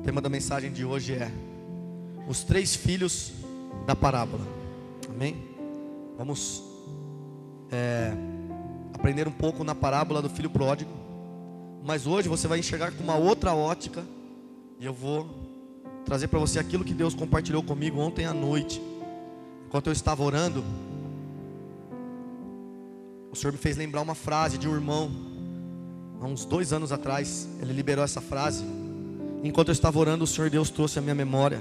tema da mensagem de hoje é os 3 filhos da parábola. Amém? Vamos aprender um pouco na parábola do filho pródigo. Mas hoje você vai enxergar com uma outra ótica. E eu vou trazer para você aquilo que Deus compartilhou comigo ontem à noite. Enquanto eu estava orando, o Senhor me fez lembrar uma frase de um irmão. Há uns 2 anos atrás, ele liberou essa frase. Enquanto eu estava orando, o Senhor Deus trouxe a minha memória.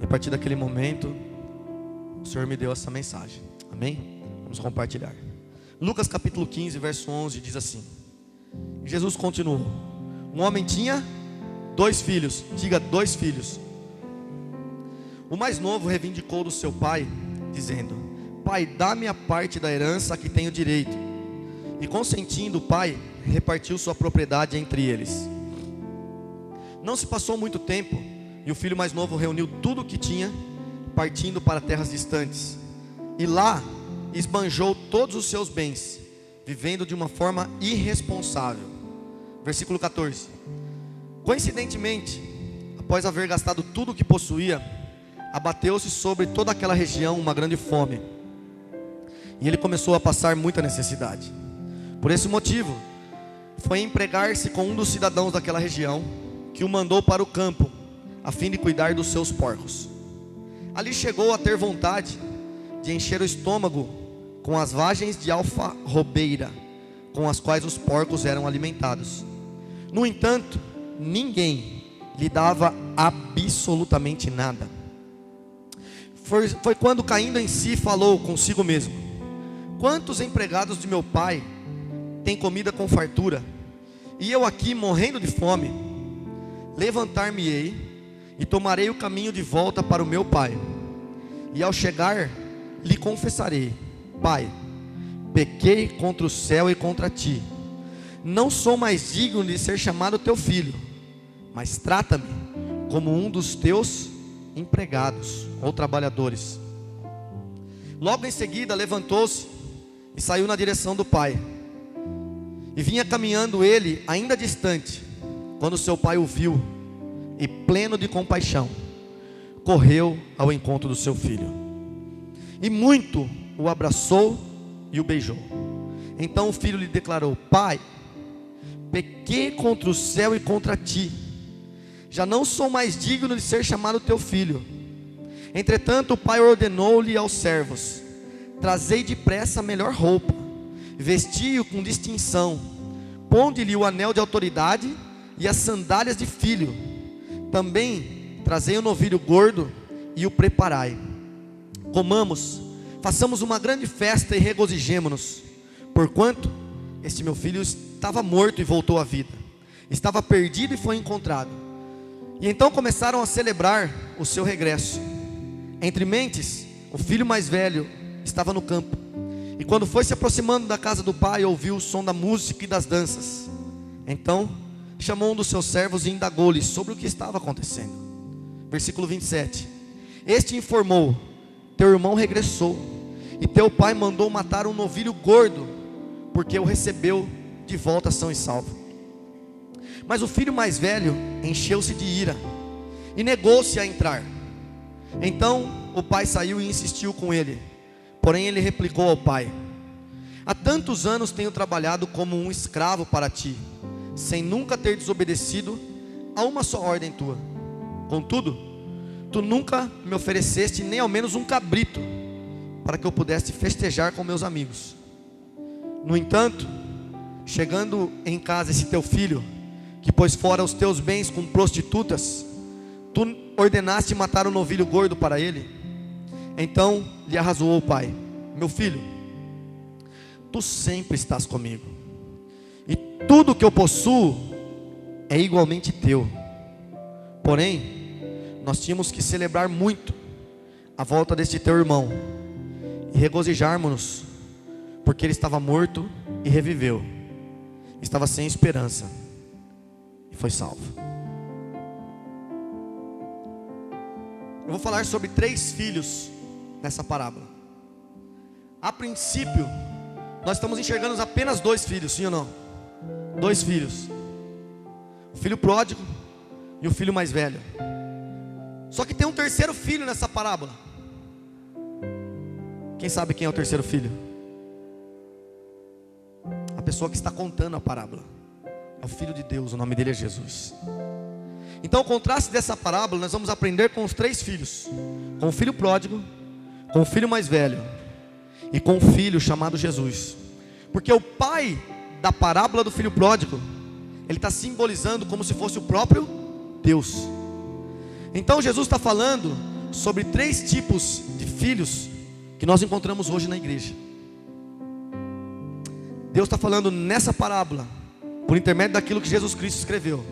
E a partir daquele momento, o Senhor me deu essa mensagem. Amém? Vamos compartilhar. Lucas capítulo 15, verso 11 diz assim: Jesus continuou: um homem tinha 2 filhos. Diga, 2 filhos. O mais novo reivindicou do seu pai, dizendo: Pai, dá-me a parte da herança a que tenho direito. E consentindo o pai, repartiu sua propriedade entre eles. Não se passou muito tempo, e o filho mais novo reuniu tudo o que tinha, partindo para terras distantes. E lá esbanjou todos os seus bens, vivendo de uma forma irresponsável. Versículo 14. Coincidentemente, após haver gastado tudo o que possuía, abateu-se sobre toda aquela região uma grande fome, e ele começou a passar muita necessidade. Por esse motivo, foi empregar-se com um dos cidadãos daquela região, que o mandou para o campo, a fim de cuidar dos seus porcos. Ali chegou a ter vontade de encher o estômago com as vagens de alfarrobeira, com as quais os porcos eram alimentados. No entanto, ninguém lhe dava absolutamente nada. Foi quando, caindo em si, falou consigo mesmo: quantos empregados de meu pai têm comida com fartura, e eu aqui morrendo de fome? Levantar-me-ei e tomarei o caminho de volta para o meu pai, e ao chegar lhe confessarei: Pai, pequei contra o céu e contra ti, não sou mais digno de ser chamado teu filho, mas trata-me como um dos teus empregados ou trabalhadores. Logo em seguida levantou-se e saiu na direção do pai, e vinha caminhando ele ainda distante, quando seu pai o viu, e pleno de compaixão, correu ao encontro do seu filho, e muito o abraçou e o beijou. Então o filho lhe declarou: Pai, pequei contra o céu e contra ti, já não sou mais digno de ser chamado teu filho. Entretanto o pai ordenou-lhe aos servos: trazei depressa a melhor roupa, vesti-o com distinção, ponde-lhe o anel de autoridade e as sandálias de filho. Também trazei o novilho gordo e o preparai. Comamos, façamos uma grande festa e regozijemo-nos, porquanto este meu filho estava morto e voltou à vida, estava perdido e foi encontrado. E então começaram a celebrar o seu regresso. Entre mentes, o filho mais velho estava no campo, e quando foi se aproximando da casa do pai, ouviu o som da música e das danças. Então chamou um dos seus servos e indagou-lhe sobre o que estava acontecendo. Versículo 27. Este informou: teu irmão regressou, e teu pai mandou matar um novilho gordo, porque o recebeu de volta são e salvo. Mas o filho mais velho encheu-se de ira e negou-se a entrar. Então o pai saiu e insistiu com ele. Porém ele replicou ao pai: há tantos anos tenho trabalhado como um escravo para ti, sem nunca ter desobedecido a uma só ordem tua. Contudo, tu nunca me ofereceste nem ao menos um cabrito, para que eu pudesse festejar com meus amigos. No entanto, chegando em casa esse teu filho, que pôs fora os teus bens com prostitutas, tu ordenaste matar um novilho gordo para ele. Então lhe arrazoou o pai: meu filho, tu sempre estás comigo, e tudo que eu possuo é igualmente teu. Porém, nós tínhamos que celebrar muito a volta deste teu irmão, e regozijarmos-nos, porque ele estava morto e reviveu, estava sem esperança e foi salvo. Eu vou falar sobre 3 filhos nessa parábola. A princípio, nós estamos enxergando apenas 2 filhos, sim ou não? 2 filhos. O filho pródigo, e o filho mais velho. Só que tem um terceiro filho nessa parábola. Quem sabe quem é o terceiro filho? A pessoa que está contando a parábola. É o Filho de Deus, o nome dele é Jesus. Então o contraste dessa parábola, nós vamos aprender com os três filhos: com o filho pródigo, com o filho mais velho e com o filho chamado Jesus. Porque o pai da parábola do filho pródigo, ele está simbolizando como se fosse o próprio Deus. Então Jesus está falando sobre três tipos de filhos que nós encontramos hoje na igreja. Deus está falando nessa parábola, por intermédio daquilo que Jesus Cristo escreveu,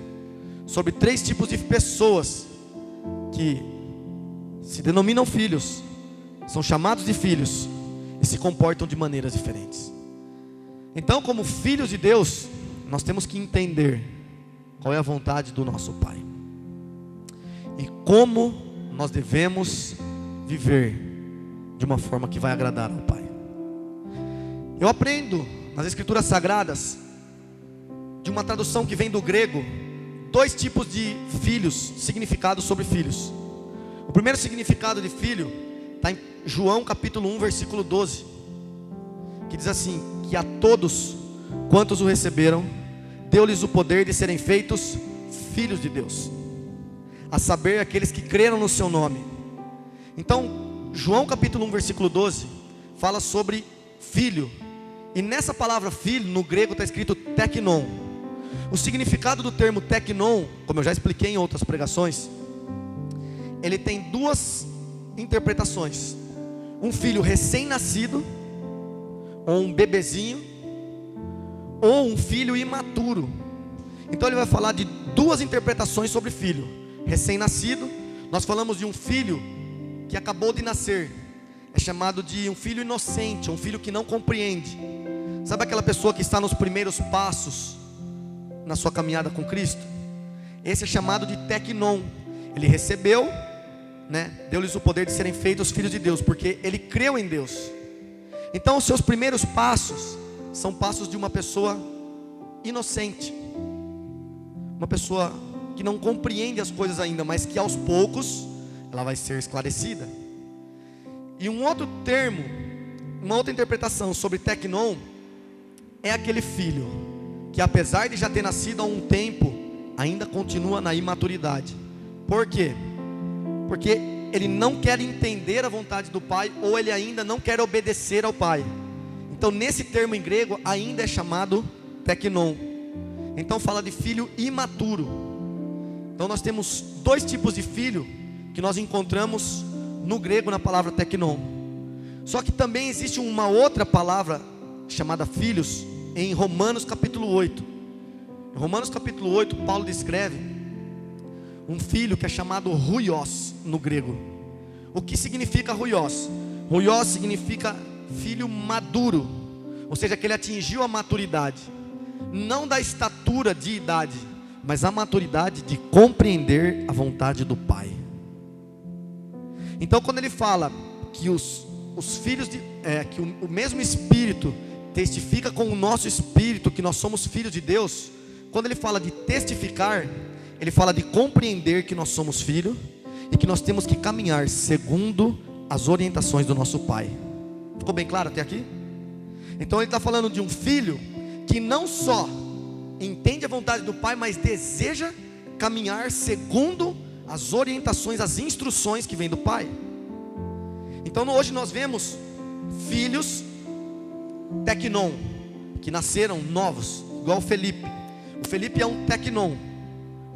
sobre três tipos de pessoas que se denominam filhos, são chamados de filhos e se comportam de maneiras diferentes. Então, como filhos de Deus, nós temos que entender qual é a vontade do nosso Pai e como nós devemos viver de uma forma que vai agradar ao Pai. Eu aprendo nas Escrituras Sagradas, de uma tradução que vem do grego, dois tipos de filhos, significados sobre filhos. O primeiro significado de filho está em João capítulo 1, versículo 12, que diz assim: que a todos quantos o receberam, deu-lhes o poder de serem feitos filhos de Deus, a saber, aqueles que creram no seu nome. Então, João capítulo 1, versículo 12, fala sobre filho. E nessa palavra filho, no grego está escrito teknon. O significado do termo teknon, como eu já expliquei em outras pregações, ele tem duas interpretações: um filho recém-nascido, ou um bebezinho, ou um filho imaturo. Então ele vai falar de duas interpretações sobre filho. Recém-nascido, nós falamos de um filho que acabou de nascer, é chamado de um filho inocente, um filho que não compreende. Sabe aquela pessoa que está nos primeiros passos na sua caminhada com Cristo? Esse é chamado de teknon. Ele recebeu, deu-lhes o poder de serem feitos filhos de Deus, porque ele creu em Deus. Então os seus primeiros passos são passos de uma pessoa inocente, uma pessoa que não compreende as coisas ainda, mas que aos poucos ela vai ser esclarecida. E um outro termo, uma outra interpretação sobre teknon, é aquele filho que, apesar de já ter nascido há um tempo, ainda continua na imaturidade. Por quê? Porque ele não quer entender a vontade do pai, ou ele ainda não quer obedecer ao pai. Então nesse termo em grego ainda é chamado teknon. Então fala de filho imaturo. Então nós temos dois tipos de filho que nós encontramos no grego na palavra teknon. Só que também existe uma outra palavra chamada filhos em Romanos capítulo 8. Em Romanos capítulo 8, Paulo descreve um filho que é chamado ruios no grego. O que significa ruios? Ruios significa filho maduro, ou seja, que ele atingiu a maturidade, não da estatura de idade, mas a maturidade de compreender a vontade do pai. Então quando ele fala que os filhos que o mesmo Espírito testifica com o nosso espírito que nós somos filhos de Deus, quando ele fala de testificar, ele fala de compreender que nós somos filhos e que nós temos que caminhar segundo as orientações do nosso pai. Ficou bem claro até aqui? Então ele está falando de um filho que não só entende a vontade do pai, mas deseja caminhar segundo as orientações, as instruções que vêm do pai. Então hoje nós vemos filhos teknon, que nasceram novos, igual o Felipe. O Felipe é um teknon.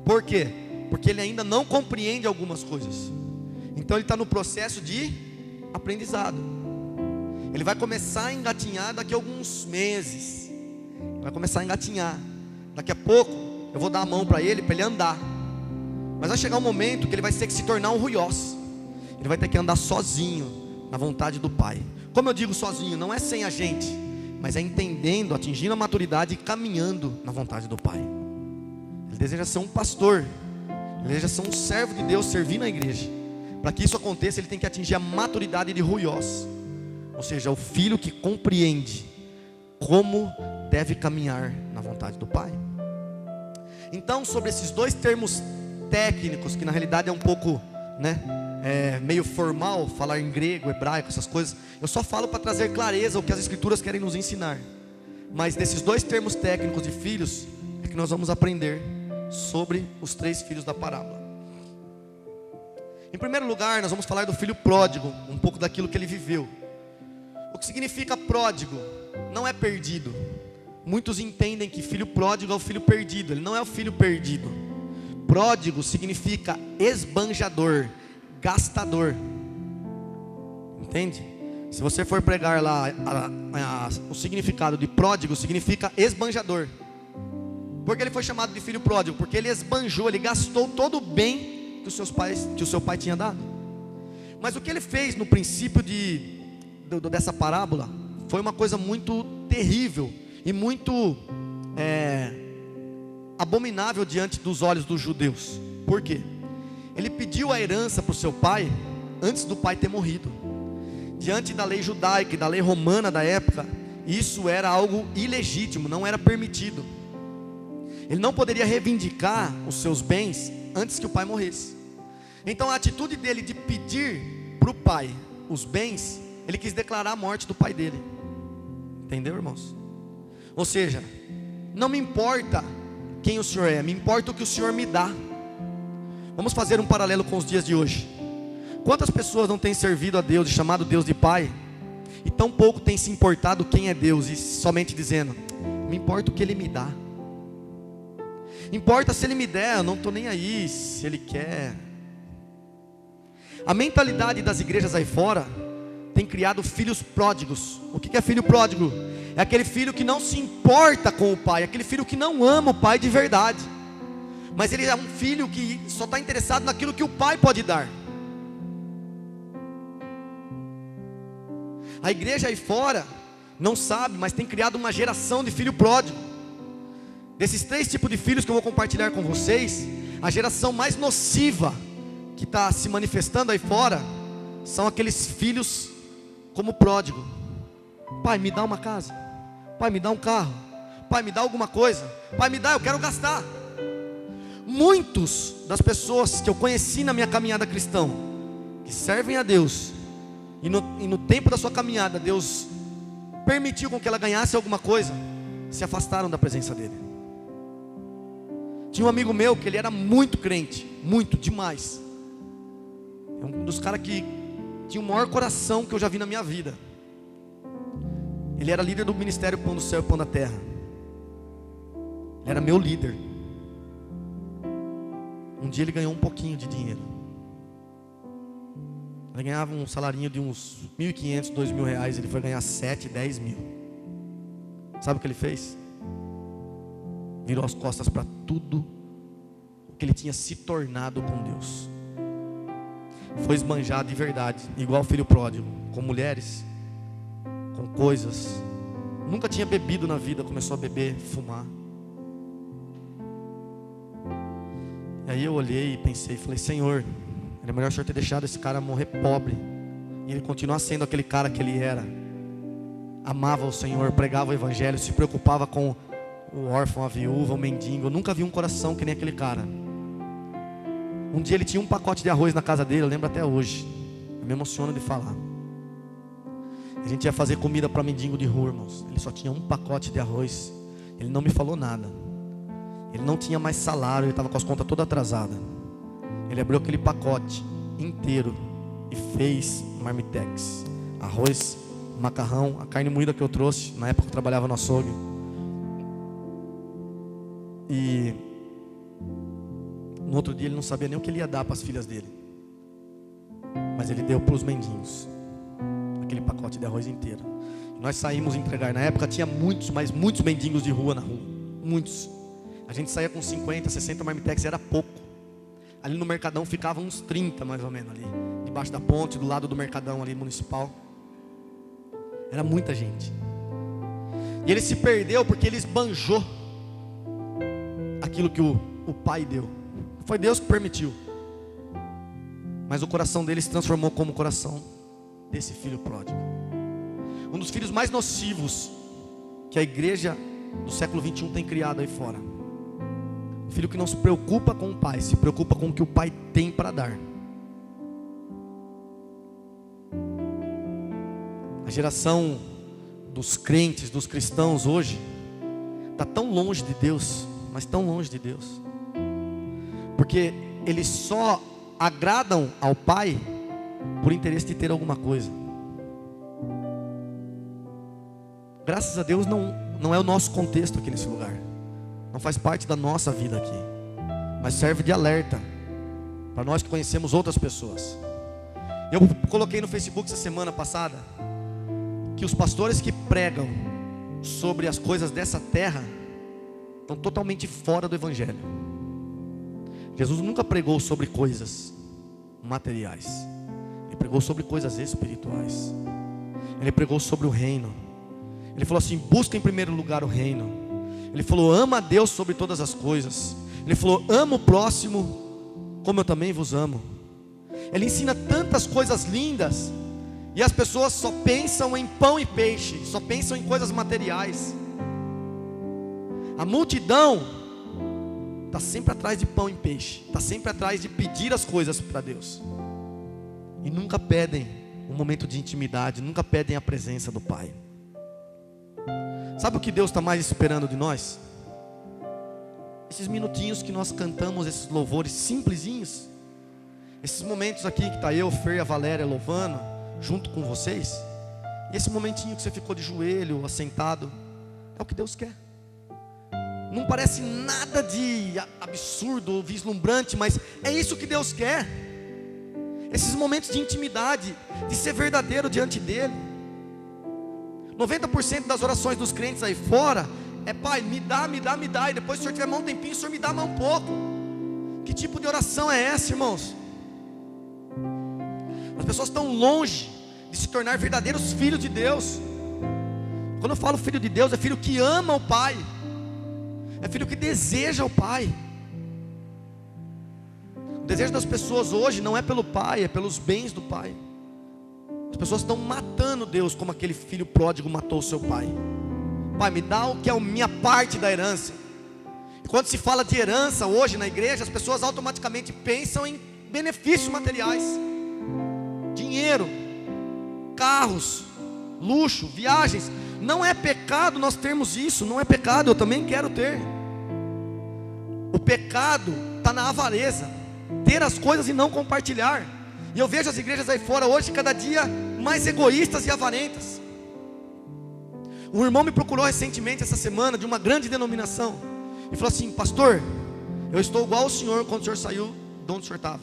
Por quê? Porque ele ainda não compreende algumas coisas. Então ele está no processo de aprendizado. Ele vai começar a engatinhar daqui a alguns meses. Vai começar a engatinhar. Daqui a pouco eu vou dar a mão para ele andar. Mas vai chegar um momento que ele vai ter que se tornar um ruios. Ele vai ter que andar sozinho na vontade do pai. Como eu digo sozinho, não é sem a gente, mas é entendendo, atingindo a maturidade e caminhando na vontade do pai. Ele deseja ser um pastor, ele deseja ser um servo de Deus, servir na igreja. Para que isso aconteça, ele tem que atingir a maturidade de ruios, ou seja, o filho que compreende como deve caminhar na vontade do pai. Então, sobre esses dois termos técnicos, que na realidade é um pouco, né, meio formal falar em grego, hebraico, essas coisas. Eu só falo para trazer clareza o que as escrituras querem nos ensinar. Mas desses dois termos técnicos de filhos é que nós vamos aprender sobre os 3 filhos da parábola. Em primeiro lugar, nós vamos falar do filho pródigo, um pouco daquilo que ele viveu. O que significa pródigo? Não é perdido. Muitos entendem que filho pródigo é o filho perdido. Ele não é o filho perdido. Pródigo significa esbanjador, gastador. Entende? Se você for pregar lá o significado de pródigo, significa esbanjador. Por que ele foi chamado de filho pródigo? Porque ele esbanjou, ele gastou todo o bem que o seu pai tinha dado. Mas o que ele fez no princípio dessa parábola foi uma coisa muito terrível e muito abominável diante dos olhos dos judeus. Por quê? Ele pediu a herança para o seu pai antes do pai ter morrido. Diante da lei judaica e da lei romana da época, isso era algo ilegítimo, não era permitido. Ele não poderia reivindicar os seus bens antes que o pai morresse. Então a atitude dele de pedir para o pai os bens, ele quis declarar a morte do pai dele. Entendeu, irmãos? Ou seja, não me importa quem o Senhor é, me importa o que o Senhor me dá. Vamos fazer um paralelo com os dias de hoje. Quantas pessoas não têm servido a Deus e chamado Deus de Pai, e tão pouco têm se importado quem é Deus, e somente dizendo, me importa o que Ele me dá. Importa se Ele me der, eu não estou nem aí, se Ele quer. A mentalidade das igrejas aí fora tem criado filhos pródigos. O que é filho pródigo? É aquele filho que não se importa com o pai, aquele filho que não ama o pai de verdade, mas ele é um filho que só está interessado naquilo que o pai pode dar. A igreja aí fora não sabe, mas tem criado uma geração de filho pródigo. Desses 3 tipos de filhos que eu vou compartilhar com vocês, a geração mais nociva que está se manifestando aí fora são aqueles filhos como pródigo. Pai, me dá uma casa. Pai, me dá um carro. Pai, me dá alguma coisa. Pai, me dá, eu quero gastar. Muitos das pessoas que eu conheci na minha caminhada cristã, que servem a Deus, e no tempo da sua caminhada Deus permitiu com que ela ganhasse alguma coisa, se afastaram da presença dele. Tinha um amigo meu que ele era muito crente, muito, demais. É um dos caras que tinha o maior coração que eu já vi na minha vida. Ele era líder do ministério Pão do Céu e Pão da Terra. Ele era meu líder. Um dia ele ganhou um pouquinho de dinheiro. Ele ganhava um salarinho de uns 1.500, 2.000 reais. Ele foi ganhar 7, 10 mil. Sabe o que ele fez? Virou as costas para tudo o que ele tinha se tornado com Deus. Foi esbanjado de verdade, igual o filho pródigo, com mulheres, com coisas. Nunca tinha bebido na vida, começou a beber, fumar. E aí eu olhei e pensei, falei, Senhor, era melhor o Senhor ter deixado esse cara morrer pobre e ele continuar sendo aquele cara que ele era. Amava o Senhor, pregava o evangelho, se preocupava com o órfão, a viúva, o mendigo. Eu nunca vi um coração que nem aquele cara. Um dia ele tinha um pacote de arroz na casa dele, eu lembro até hoje. Eu me emociono de falar. A gente ia fazer comida para mendigo de rua, irmãos. Ele só tinha um pacote de arroz. Ele não me falou nada. Ele não tinha mais salário, ele estava com as contas todas atrasadas. Ele abriu aquele pacote inteiro e fez marmitex, arroz, macarrão, a carne moída que eu trouxe. Na época eu trabalhava no açougue. E no outro dia ele não sabia nem o que ele ia dar para as filhas dele, mas ele deu para os mendigos aquele pacote de arroz inteiro. Nós saímos entregar. Na época tinha muitos, mas muitos mendigos de rua na rua. Muitos. A gente saía com 50, 60 marmitex, era pouco. Ali no Mercadão ficavam uns 30 mais ou menos ali, debaixo da ponte, do lado do Mercadão ali municipal. Era muita gente. E ele se perdeu porque ele esbanjou aquilo que o pai deu. Foi Deus que permitiu. Mas o coração dele se transformou como o coração desse filho pródigo. Um dos filhos mais nocivos que a igreja do século 21 tem criado aí fora. Filho que não se preocupa com o pai, se preocupa com o que o pai tem para dar. A geração dos crentes, dos cristãos hoje, está tão longe de Deus, mas tão longe de Deus, porque eles só agradam ao pai por interesse de ter alguma coisa. Graças a Deus não é o nosso contexto aqui nesse lugar, não faz parte da nossa vida aqui, mas serve de alerta para nós que conhecemos outras pessoas. Eu coloquei no Facebook essa semana passada que os pastores que pregam sobre as coisas dessa terra estão totalmente fora do evangelho. Jesus nunca pregou sobre coisas materiais, ele pregou sobre coisas espirituais. Ele pregou sobre o reino. Ele falou assim: busca em primeiro lugar o reino. Ele falou: ama a Deus sobre todas as coisas. Ele falou: ama o próximo como eu também vos amo. Ele ensina tantas coisas lindas, e as pessoas só pensam em pão e peixe, só pensam em coisas materiais. A multidão está sempre atrás de pão e peixe, está sempre atrás de pedir as coisas para Deus, e nunca pedem um momento de intimidade, nunca pedem a presença do Pai. Sabe o que Deus está mais esperando de nós? Esses minutinhos que nós cantamos, esses louvores simplesinhos, esses momentos aqui que está eu, Fer e a Valéria louvando junto com vocês, e esse momentinho que você ficou de joelho, assentado, é o que Deus quer. Não parece nada de absurdo ou vislumbrante, mas é isso que Deus quer. Esses momentos de intimidade, de ser verdadeiro diante dEle. 90% das orações dos crentes aí fora é: Pai, me dá, me dá, me dá, e depois se o Senhor tiver mais um tempinho, o Senhor me dá mais um pouco. Que tipo de oração é essa, irmãos? As pessoas estão longe de se tornar verdadeiros filhos de Deus. Quando eu falo filho de Deus, é filho que ama o Pai, é filho que deseja o Pai. O desejo das pessoas hoje não é pelo Pai, é pelos bens do Pai. As pessoas estão matando Deus como aquele filho pródigo matou o seu pai. Pai, me dá o que é a minha parte da herança. E quando se fala de herança hoje na igreja, as pessoas automaticamente pensam em benefícios materiais, dinheiro, carros, luxo, viagens. Não é pecado nós termos isso, não é pecado, eu também quero ter. O pecado está na avareza, ter as coisas e não compartilhar. E eu vejo as igrejas aí fora hoje cada dia mais egoístas e avarentas. Um irmão me procurou recentemente essa semana, de uma grande denominação, e falou assim: pastor, eu estou igual ao senhor quando o senhor saiu de onde o senhor estava.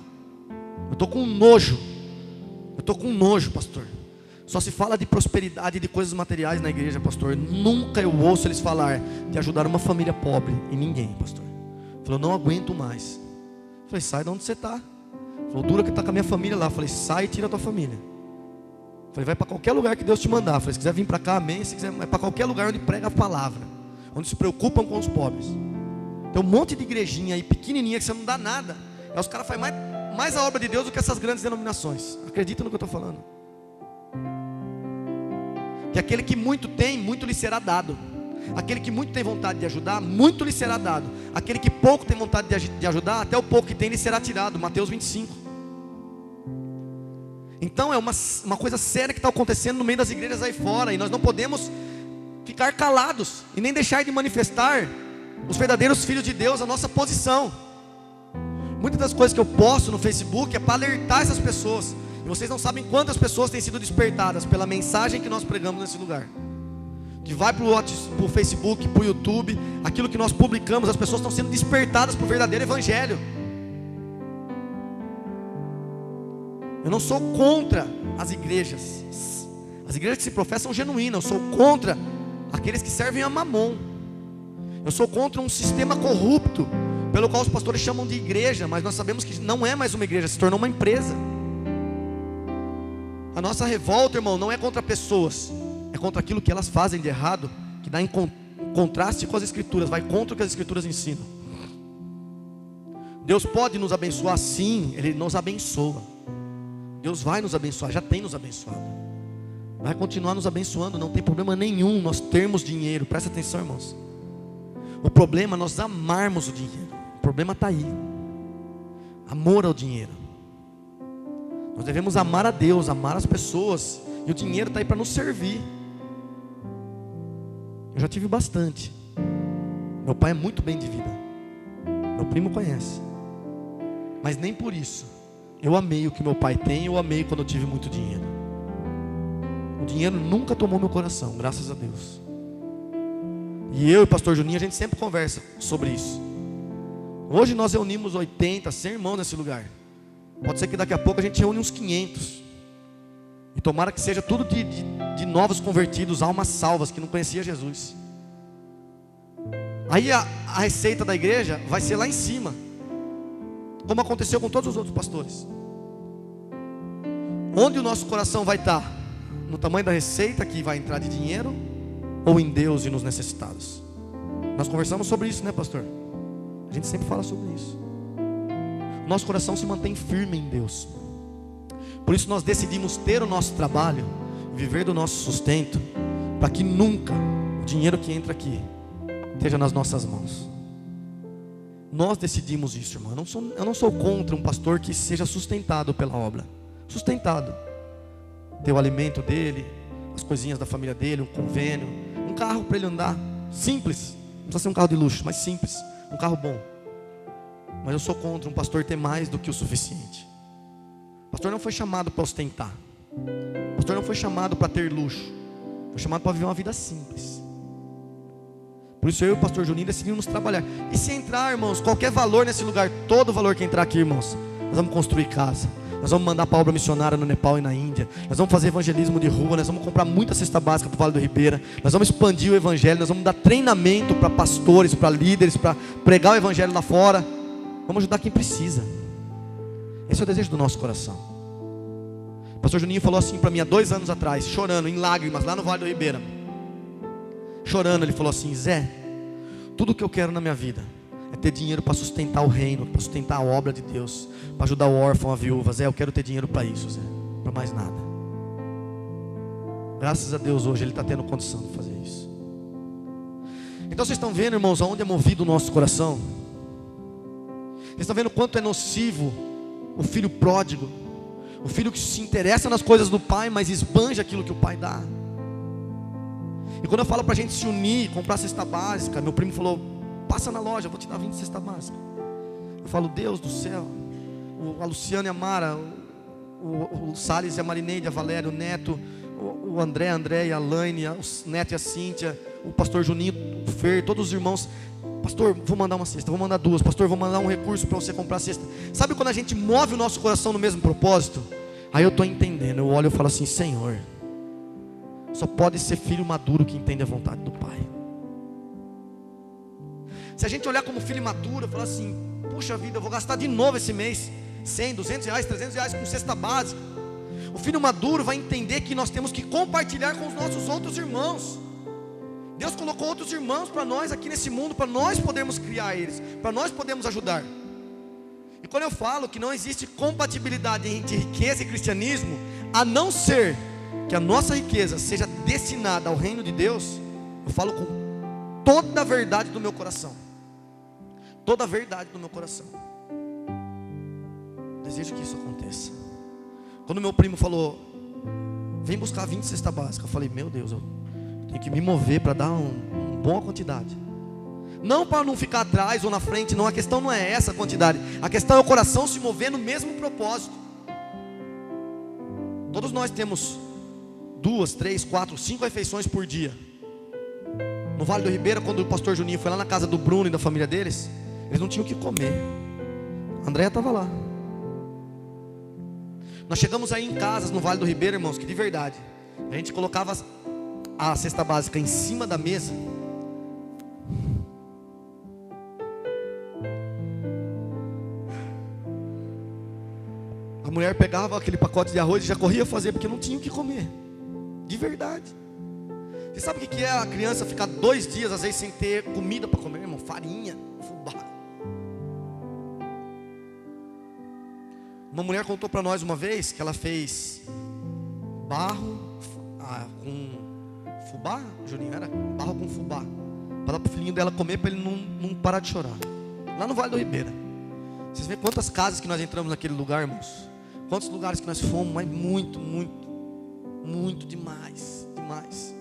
Eu estou com nojo. Eu estou com nojo, pastor. Só se fala de prosperidade e de coisas materiais na igreja, pastor. Nunca eu ouço eles falar de ajudar uma família pobre, e ninguém, pastor. Falou: não aguento mais. Falei: sai de onde você está. Falou: dura que está com a minha família lá. Falei: sai e tira a tua família. Falei: vai para qualquer lugar que Deus te mandar. Falei: se quiser vir para cá, amém. Se quiser, vai para qualquer lugar onde prega a palavra, onde se preocupam com os pobres. Tem um monte de igrejinha aí pequenininha que você não dá nada. Aí os caras fazem mais a obra de Deus do que essas grandes denominações. Acredita no que eu estou falando? Que aquele que muito tem, muito lhe será dado. Aquele que muito tem vontade de ajudar, muito lhe será dado. Aquele que pouco tem vontade de ajudar, até o pouco que tem lhe será tirado. Mateus 25. Então é uma coisa séria que está acontecendo no meio das igrejas aí fora, e nós não podemos ficar calados e nem deixar de manifestar os verdadeiros filhos de Deus, a nossa posição. Muitas das coisas que eu posto no Facebook é para alertar essas pessoas, e vocês não sabem quantas pessoas têm sido despertadas pela mensagem que nós pregamos nesse lugar. Que vai para o Facebook, para o YouTube, aquilo que nós publicamos, as pessoas estão sendo despertadas para o verdadeiro evangelho. Eu não sou contra as igrejas que se professam genuínas. Eu sou contra aqueles que servem a mamon. Eu sou contra um sistema corrupto, pelo qual os pastores chamam de igreja, mas nós sabemos que não é mais uma igreja, se tornou uma empresa. A nossa revolta, irmão, não é contra pessoas, é contra aquilo que elas fazem de errado, que dá em contraste com as escrituras, vai contra o que as escrituras ensinam. Deus pode nos abençoar, sim, Ele nos abençoa. Deus vai nos abençoar, já tem nos abençoado, vai continuar nos abençoando, não tem problema nenhum nós termos dinheiro. Presta atenção, irmãos. O problema é nós amarmos o dinheiro. problema está aí. Amor ao dinheiro. Nós devemos amar a Deus, amar as pessoas. E o dinheiro está aí para nos servir. Eu já tive bastante. Meu pai é muito bem de vida. Meu primo conhece. Mas nem por isso eu amei o que meu pai tem. Eu amei quando eu tive muito dinheiro. O dinheiro nunca tomou meu coração, graças a Deus. E eu e o pastor Juninho, a gente sempre conversa sobre isso. Hoje nós reunimos 80, 100 irmãos nesse lugar. Pode ser que daqui a pouco a gente reúne uns 500. E tomara que seja tudo de novos convertidos, almas salvas, que não conhecia Jesus. Aí a receita da igreja vai ser lá em cima, como aconteceu com todos os outros pastores. Onde o nosso coração vai estar? No tamanho da receita que vai entrar de dinheiro, ou em Deus e nos necessitados? Nós conversamos sobre isso, né, pastor? A gente sempre fala sobre isso. Nosso coração se mantém firme em Deus. Por isso nós decidimos ter o nosso trabalho, viver do nosso sustento, para que nunca o dinheiro que entra aqui esteja nas nossas mãos. Nós decidimos isso, irmão. Eu não sou contra um pastor que seja sustentado pela obra. Sustentado. Ter o alimento dele, as coisinhas da família dele, um convênio, um carro para ele andar. Simples. Não precisa ser um carro de luxo, mas simples. Um carro bom. Mas eu sou contra um pastor ter mais do que o suficiente. O pastor não foi chamado para ostentar. O pastor não foi chamado para ter luxo. Foi chamado para viver uma vida simples. Por isso eu e o pastor Juninho decidimos trabalhar. E se entrar, irmãos, qualquer valor nesse lugar, todo valor que entrar aqui, irmãos, nós vamos construir casa. Nós vamos mandar para a obra missionária no Nepal e na Índia. Nós vamos fazer evangelismo de rua. Nós vamos comprar muita cesta básica para o Vale do Ribeira. Nós vamos expandir o evangelho. Nós vamos dar treinamento para pastores, para líderes, para pregar o evangelho lá fora. Vamos ajudar quem precisa. Esse é o desejo do nosso coração. O pastor Juninho falou assim para mim há 2 anos atrás, chorando, em lágrimas, lá no Vale do Ribeira. Chorando, ele falou assim: Zé, tudo que eu quero na minha vida é ter dinheiro para sustentar o reino, para sustentar a obra de Deus, para ajudar o órfão, a viúva. Zé, eu quero ter dinheiro para isso, Zé, para mais nada. Graças a Deus hoje ele está tendo condição de fazer isso. Então vocês estão vendo, irmãos, aonde é movido o nosso coração? Vocês estão vendo quanto é nocivo o filho pródigo, o filho que se interessa nas coisas do pai, mas esbanja aquilo que o pai dá. E quando eu falo para a gente se unir, comprar cesta básica, meu primo falou: passa na loja, eu vou te dar 20 cesta básica. Eu falo: Deus do céu, a Luciana e a Mara, o Salles e a Marineide, a Valéria, o Neto, o André, a Andréia, a Laine, o Neto e a Cíntia, o pastor Juninho, o Fer, todos os irmãos. Pastor, vou mandar uma cesta, vou mandar 2. Pastor, vou mandar um recurso para você comprar a cesta. Sabe quando a gente move o nosso coração no mesmo propósito? Aí eu estou entendendo, eu olho e falo assim: Senhor, só pode ser filho maduro que entende a vontade do Pai. Se a gente olhar como filho maduro, falar assim: puxa vida, eu vou gastar de novo esse mês 100, 200 reais, 300 reais com cesta básica. O filho maduro vai entender que nós temos que compartilhar com os nossos outros irmãos. Deus colocou outros irmãos para nós aqui nesse mundo, para nós podermos criar eles, para nós podermos ajudar. E quando eu falo que não existe compatibilidade entre riqueza e cristianismo, a não ser que a nossa riqueza seja destinada ao reino de Deus, eu falo com toda a verdade do meu coração. Toda a verdade do meu coração. Desejo que isso aconteça. Quando meu primo falou: vem buscar 20 cesta básica, eu falei: meu Deus, eu tenho que me mover para dar uma boa quantidade. Não para não ficar atrás ou na frente, não. A questão não é essa quantidade. A questão é o coração se mover no mesmo propósito. Todos nós temos 2, 3, 4, 5 refeições por dia. No Vale do Ribeira, quando o pastor Juninho foi lá na casa do Bruno e da família deles, eles não tinham o que comer. A Andréia estava lá. Nós chegamos aí em casas no Vale do Ribeira, irmãos, que de verdade a gente colocava a cesta básica em cima da mesa. A mulher pegava aquele pacote de arroz e já corria fazer, porque não tinha o que comer. De verdade. Você sabe o que é a criança ficar 2 dias às vezes sem ter comida para comer, irmão? Farinha, fubá. Uma mulher contou para nós uma vez que ela fez barro com fubá, Juninho, era barro com fubá, para dar para o filhinho dela comer, para ele não parar de chorar. lá no Vale do Ribeira. Vocês veem quantas casas que nós entramos naquele lugar, irmãos? Quantos lugares que nós fomos, mas muito demais, demais.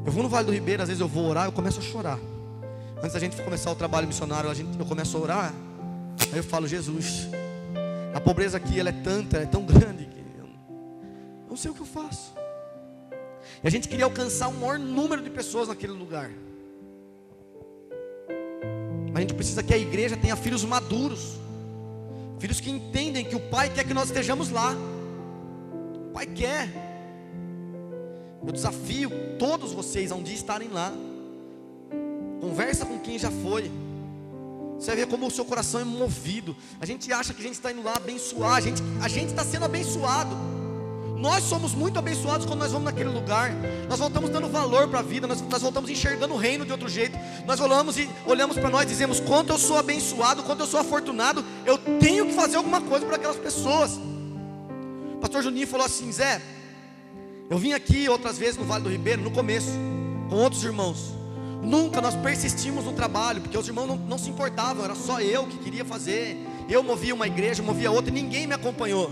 Eu vou no Vale do Ribeira, às vezes eu vou orar, eu começo a chorar. Antes da gente começar o trabalho missionário, eu começo a orar. Aí eu falo, Jesus, a pobreza aqui ela é tanta, é tão grande que eu não sei o que eu faço. E a gente queria alcançar o maior número de pessoas naquele lugar. A gente precisa que a igreja tenha filhos maduros, filhos que entendem que o Pai quer que nós estejamos lá. O Pai quer. Eu desafio todos vocês a um dia estarem lá. Conversa com quem já foi. Você vai ver como o seu coração é movido. A gente acha que a gente está indo lá abençoar. A gente está sendo abençoado. Nós somos muito abençoados quando nós vamos naquele lugar. Nós voltamos dando valor para a vida. Nós voltamos enxergando o reino de outro jeito. Nós olhamos para nós e dizemos: quanto eu sou abençoado, quanto eu sou afortunado. Eu tenho que fazer alguma coisa para aquelas pessoas. O pastor Juninho falou assim: Zé, eu vim aqui outras vezes no Vale do Ribeiro, no começo, com outros irmãos. Nunca nós persistimos no trabalho, porque os irmãos não se importavam. Era só eu que queria fazer. Eu movia uma igreja, movia outra, e ninguém me acompanhou.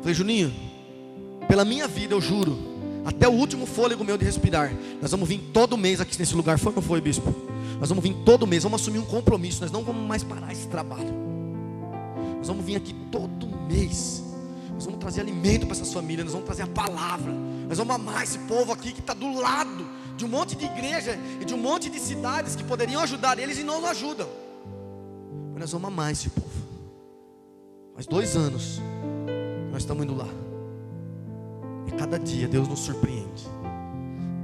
Falei: Juninho, pela minha vida eu juro, até o último fôlego meu de respirar, nós vamos vir todo mês aqui nesse lugar. Foi ou não foi, bispo? Nós vamos vir todo mês, vamos assumir um compromisso. Nós não vamos mais parar esse trabalho. Nós vamos vir aqui todo mês. Nós vamos trazer alimento para essas famílias. Nós vamos trazer a palavra. Nós vamos amar esse povo aqui que está do lado de um monte de igreja e de um monte de cidades que poderiam ajudar eles e não ajudam. Mas nós vamos amar esse povo. Faz 2 anos nós estamos indo lá. E cada dia Deus nos surpreende,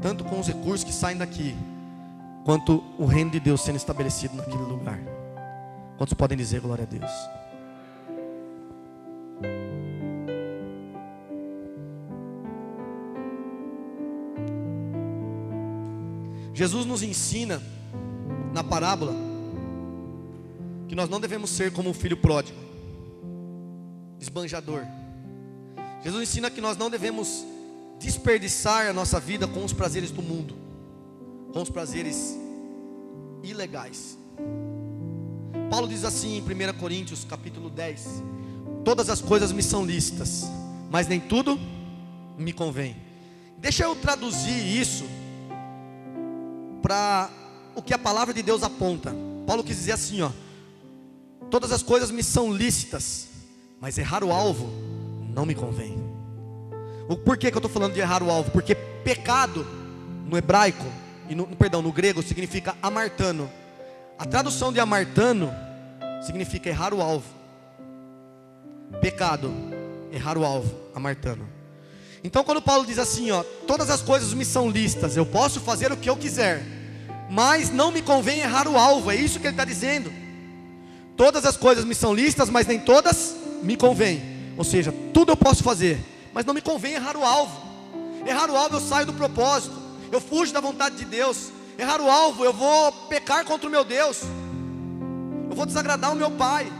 tanto com os recursos que saem daqui, quanto o reino de Deus sendo estabelecido naquele lugar. Quantos podem dizer glória a Deus? Jesus nos ensina na parábola que nós não devemos ser como o filho pródigo, esbanjador. Jesus ensina que nós não devemos desperdiçar a nossa vida com os prazeres do mundo, com os prazeres ilegais. Paulo diz assim em 1 Coríntios capítulo 10: todas as coisas me são lícitas, mas nem tudo me convém. Deixa eu traduzir isso para o que a palavra de Deus aponta. Paulo quis dizer assim, todas as coisas me são lícitas, mas errar o alvo não me convém. Por que eu estou falando de errar o alvo? Porque pecado no hebraico e no grego significa amartano. A tradução de amartano significa errar o alvo. Pecado, errar o alvo, amartano. Então quando Paulo diz assim, todas as coisas me são lícitas, eu posso fazer o que eu quiser, mas não me convém errar o alvo. É isso que ele está dizendo. Todas as coisas me são lícitas, mas nem todas me convém. Ou seja, tudo eu posso fazer, mas não me convém errar o alvo. Errar o alvo, eu saio do propósito, eu fujo da vontade de Deus. Errar o alvo, eu vou pecar contra o meu Deus, eu vou desagradar o meu Pai.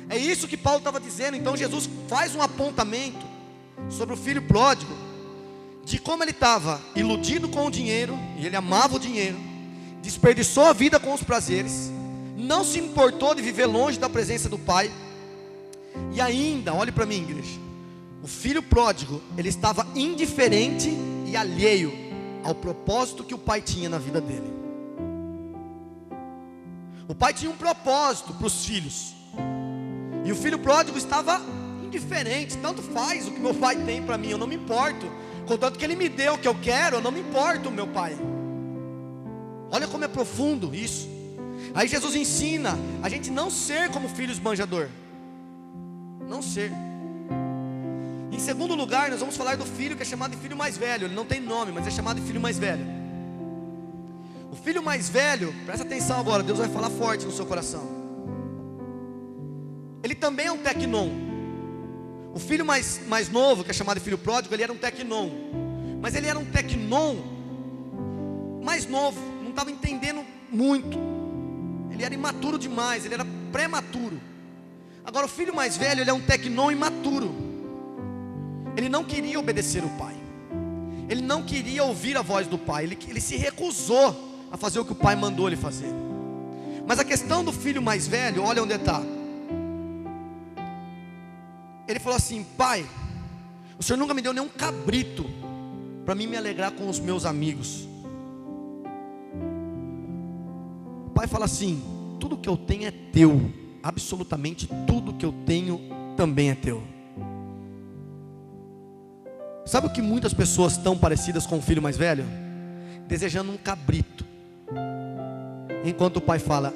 É isso que Paulo estava dizendo. Então Jesus faz um apontamento sobre o filho pródigo, de como ele estava iludido com o dinheiro, e ele amava o dinheiro, desperdiçou a vida com os prazeres, não se importou de viver longe da presença do Pai. E ainda, olhe para mim, igreja, o filho pródigo, ele estava indiferente e alheio ao propósito que o pai tinha na vida dele. O pai tinha um propósito para os filhos, e o filho pródigo estava indiferente. Tanto faz o que meu pai tem para mim, eu não me importo. Contanto que ele me deu o que eu quero, eu não me importo, meu pai. Olha como é profundo isso. Aí Jesus ensina a gente não ser como filho esbanjador. Não ser. Em segundo lugar, nós vamos falar do filho que é chamado de filho mais velho. Ele não tem nome, mas é chamado de filho mais velho. O filho mais velho, presta atenção agora, Deus vai falar forte no seu coração. Ele também é um tecnon. O filho mais novo, que é chamado de filho pródigo, ele era um tecnon. Mas ele era um tecnon mais novo, não estava entendendo muito. Ele era imaturo demais, ele era prematuro. Agora o filho mais velho, ele é um tecnon imaturo. Ele não queria obedecer o pai, ele não queria ouvir a voz do pai, ele se recusou a fazer o que o pai mandou ele fazer. Mas a questão do filho mais velho, olha onde está. Ele falou assim: pai, o senhor nunca me deu nenhum cabrito para mim me alegrar com os meus amigos. O pai fala assim: tudo que eu tenho é teu, absolutamente tudo que eu tenho também é teu. Sabe o que muitas pessoas estão parecidas com o filho mais velho? Desejando um cabrito, enquanto o pai fala: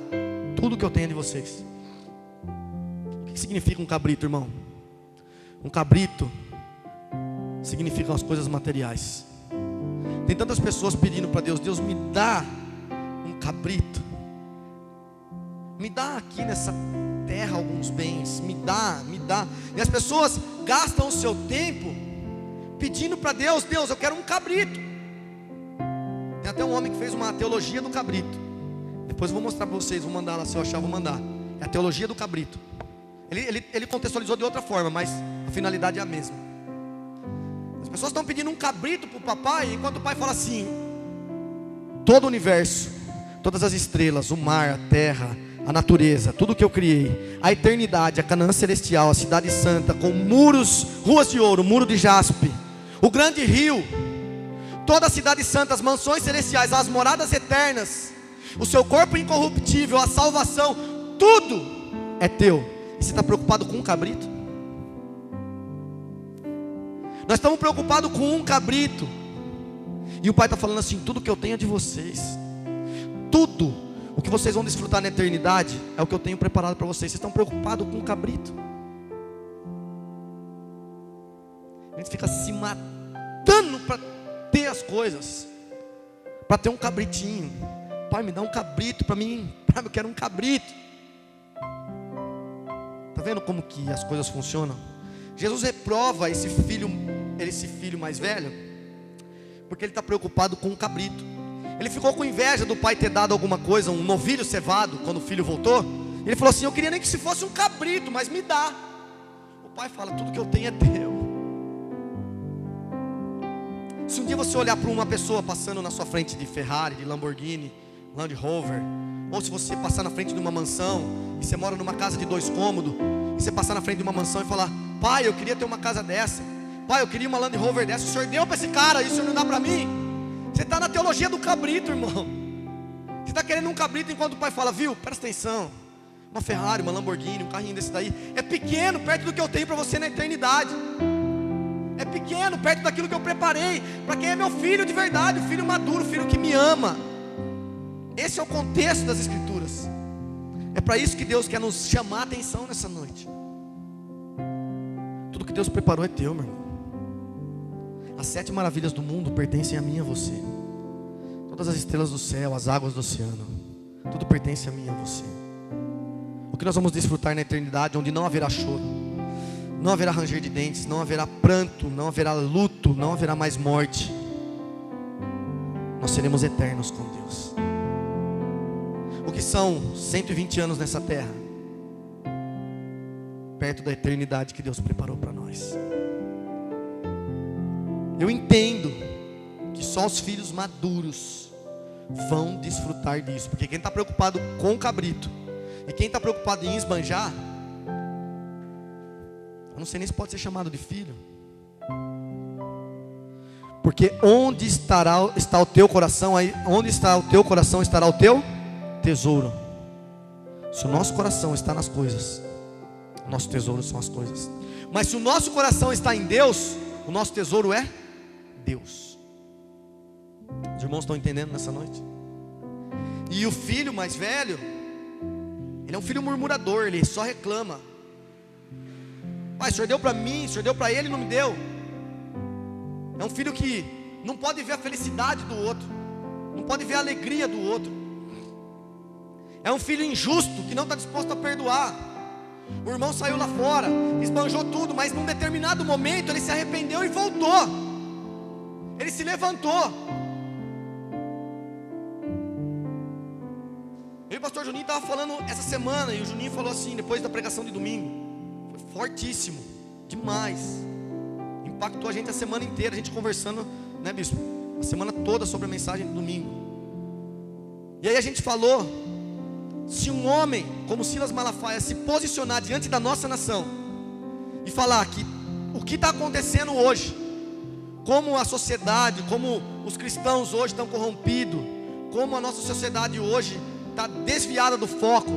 tudo que eu tenho é de vocês. O que significa um cabrito, irmão? Um cabrito significam as coisas materiais. Tem tantas pessoas pedindo para Deus: Deus, me dá um cabrito, me dá aqui nessa terra alguns bens, me dá. E as pessoas gastam o seu tempo pedindo para Deus: Deus, eu quero um cabrito. Tem até um homem que fez uma teologia do cabrito. Depois eu vou mostrar para vocês, vou mandar lá, se eu achar, vou mandar. É a teologia do cabrito. Ele contextualizou de outra forma, mas a finalidade é a mesma. As pessoas estão pedindo um cabrito para o papai, enquanto o pai fala assim: todo o universo, todas as estrelas, o mar, a terra, a natureza, tudo que eu criei, a eternidade, a Canaã celestial, a cidade santa, com muros, ruas de ouro, muro de jaspe, o grande rio, toda a cidade santa, as mansões celestiais, as moradas eternas, o seu corpo incorruptível, a salvação, tudo é teu. E você está preocupado com um cabrito? Nós estamos preocupados com um cabrito, e o pai está falando assim: tudo que eu tenho é de vocês. Tudo o que vocês vão desfrutar na eternidade é o que eu tenho preparado para vocês. Vocês estão preocupados com um cabrito? A gente fica se matando para ter as coisas, para ter um cabritinho. Pai, me dá um cabrito para mim. Pai, eu quero um cabrito. Está vendo como que as coisas funcionam? Jesus reprova esse filho mais velho, porque ele está preocupado com um cabrito. Ele ficou com inveja do pai ter dado alguma coisa, um novilho cevado, quando o filho voltou. Ele falou assim: eu queria nem que se fosse um cabrito, mas me dá. O pai fala: tudo que eu tenho é teu. Se um dia você olhar para uma pessoa passando na sua frente de Ferrari, de Lamborghini, Land Rover, ou se você passar na frente de uma mansão, e você mora numa casa de 2 cômodos, e você passar na frente de uma mansão e falar: pai, eu queria ter uma casa dessa, pai, eu queria uma Land Rover dessa, o senhor deu para esse cara, e o senhor não dá para mim? Você está na teologia do cabrito, irmão. Você está querendo um cabrito, enquanto o pai fala: viu, presta atenção, uma Ferrari, uma Lamborghini, um carrinho desse daí, é pequeno perto do que eu tenho para você na eternidade. É pequeno perto daquilo que eu preparei para quem é meu filho de verdade, o filho maduro, o filho que me ama. Esse é o contexto das Escrituras. É para isso que Deus quer nos chamar a atenção nessa noite. Tudo que Deus preparou é teu, meu irmão. As 7 maravilhas do mundo pertencem a mim e a você. Todas as estrelas do céu, as águas do oceano, tudo pertence a mim e a você. O que nós vamos desfrutar na eternidade, onde não haverá choro, não haverá ranger de dentes, não haverá pranto, não haverá luto, não haverá mais morte. Nós seremos eternos com Deus. O que são 120 anos nessa terra, perto da eternidade que Deus preparou para nós. Eu entendo que só os filhos maduros vão desfrutar disso, porque quem está preocupado com o cabrito e quem está preocupado em esbanjar, eu não sei nem se pode ser chamado de filho. Porque onde está o teu coração, onde está o teu coração estará o teu tesouro. Se o nosso coração está nas coisas, o nosso tesouro são as coisas. Mas se o nosso coração está em Deus, o nosso tesouro é Deus. Os irmãos estão entendendo nessa noite? E o filho mais velho, ele é um filho murmurador, ele só reclama. Pai, o senhor deu para mim, o senhor deu para ele e não me deu. É um filho que não pode ver a felicidade do outro, não pode ver a alegria do outro. É um filho injusto que não está disposto a perdoar. O irmão saiu lá fora, esbanjou tudo, mas num determinado momento ele se arrependeu e voltou. Ele se levantou. Eu e o pastor Juninho estava falando essa semana, e o Juninho falou assim, depois da pregação de domingo. Foi fortíssimo, demais. Impactou a gente a semana inteira, a gente conversando, né, bispo? A semana toda sobre a mensagem de domingo. E aí a gente falou Se um homem como Silas Malafaia se posicionar diante da nossa nação e falar que o que está acontecendo hoje, como a sociedade, como os cristãos hoje estão corrompidos, como a nossa sociedade hoje está desviada do foco,